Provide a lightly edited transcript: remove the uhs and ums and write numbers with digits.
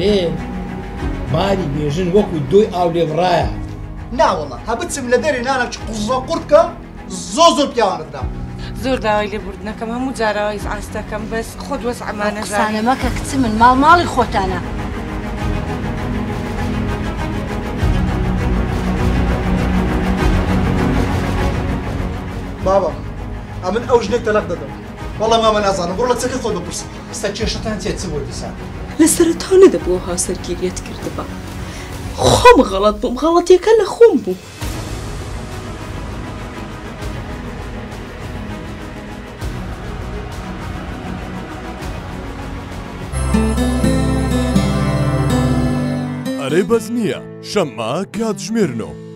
ئەرێ ماری بێژن وەکو دۆی ئاولێڤڕایە. ناوەڵە هەبچم لە دەری نانەک قوزە قورتکە زۆر پیاوانتدا. زۆر داوای لێبوردنەکەم هەموو جاراوای ئاستەکەم بەس خۆت وەس ئەمانە قسانە مەکە کچ من ماڵی خۆتانە. بابا ئەمن ئەو ژنێک تەلاق دەدەم. وەڵام ئەمە نازانم بڕۆ لە چەکە خۆت بپرسە. ئێستا کێشەتان چێت چ بۆ دیسان؟ لە سەرەتا نەدەبووە هاوسەرگیریەت کردبە. خۆم غەڵەت بووم، غەڵەتیەکە لە خۆم بوو. ئەرێ بەس نییە شەممە کاتژمێرنەوە.